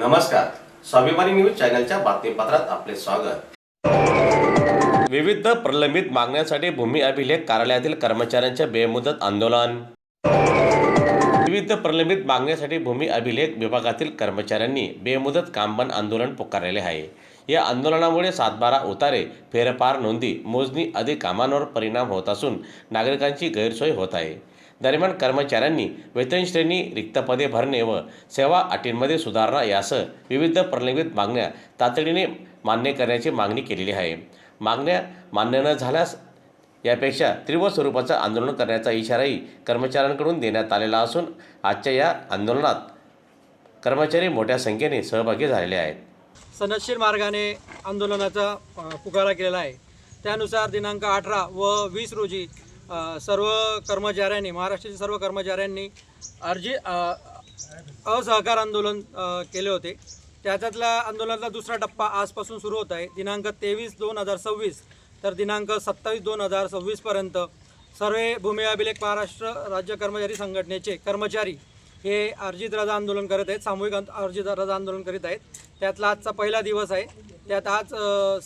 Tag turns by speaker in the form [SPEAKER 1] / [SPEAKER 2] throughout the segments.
[SPEAKER 1] नमस्कार, स्वाभिमानी न्यूज चॅनलच्या बातमीपत्रात आपले स्वागत। विविध प्रलंबित मागण्यांसाठी भूमी अभिलेख कार्यालयातील कर्मचाऱ्यांचे बेमुदत आंदोलन। विविध प्रलंबित मागण्यांसाठी भूमी अभिलेख विभागातील कर्मचाऱ्यांनी बेमुदत कामबंद आंदोलन पुकारलेले आहे। या आंदोलनामुळे सातबारा उतारे, फेरफार नोंदी, मोजणी आदी कामांवर परिणाम होत असून नागरिकांची गैरसोय होत आहे। दरम्यान कर्मचाऱ्यांनी वेतन श्रेणी, रिक्त पदे भरणे व सेवा अटींमध्ये सुधारणा यासह विविध प्रलंबित मागण्या तातडीने मान्य करण्याची मागणी केलेली आहे। मागण्या मान्य न झाल्यास यापेक्षा तीव्र स्वरूपाचं आंदोलन करण्याचा इशाराही कर्मचाऱ्यांकडून देण्यात आलेला असून आजच्या या आंदोलनात कर्मचारी मोठ्या संख्येने सहभागी झालेले आहेत।
[SPEAKER 2] सनदशीर मार्गाने आंदोलनाचा पुकारा केलेला आहे। त्यानुसार दिनांक 18 व 20 रोजी सर्व कर्मचाऱ्यांनी, महाराष्ट्रातील सर्व कर्मचाऱ्यांनी असहकार आंदोलन केले होते। त्याच्यातल्या आंदोलनाचा दुसरा टप्पा आजपासून सुरू होत आहे। दिनांक 23/2/2026 तर दिनांक 27/2/2026 पर्यंत सर्व भूमी अभिलेख महाराष्ट्र राज्य कर्मचारी संघटनेचे कर्मचारी हे अर्जित रजा आंदोलन करत आहेत, सामूहिक अर्जित रजा आंदोलन करीत आहेत। त्यातला आजचा पहिला दिवस आहे। त्यात आज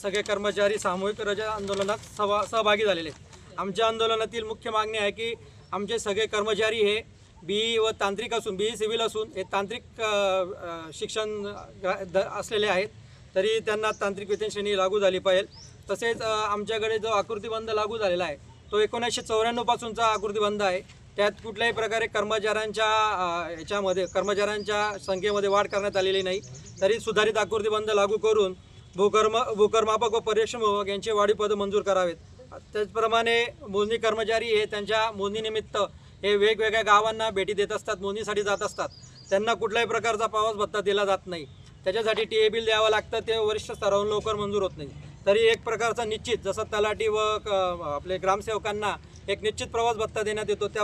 [SPEAKER 2] सगळे कर्मचारी सामूहिक रजा आंदोलनात सहभागी झालेले आहेत। आमच्या आंदोलनातील मुख्य मागणी आहे की आमचे सगळे कर्मचारी हे BE व तांत्रिक असून, BE सिव्हिल असून हे तांत्रिक शिक्षण असलेले आहेत, तरी त्यांना तांत्रिक वेतन श्रेणी लागू झाली पाहिजे। तसेच आमच्याकडे जो आकृतीबंध लागू झालेला आहे तो 1994 पासूनचा आकृतीबंध आहे। त्यात कुठल्याही प्रकारे कर्मचाऱ्यांच्या संख्येमध्ये वाढ करण्यात आलेली नाही, तरी सुधारित आकृतीबंध लागू करून भूकरमापक व पर्यवेक्षण विभाग यांचे वाढीव पद मंजूर करावेत। त्याचप्रमाणे मोजणी कर्मचारी हे त्यांच्या मोजणीनिमित्त हे वेगवेगळ्या गावांना भेटी देत असतात, मोजणीसाठी जात असतात। त्यांना कुठल्याही प्रकारचा प्रवास भत्ता दिला जात नाही। त्याच्यासाठी TA बिल द्यावं लागतं, ते वरिष्ठ स्तरावरून लवकर मंजूर होत नाही। तरी एक प्रकारचा निश्चित, जसं तलाठी व आपले ग्रामसेवकांना एक निश्चित प्रवास भत्ता देण्यात येतो, त्या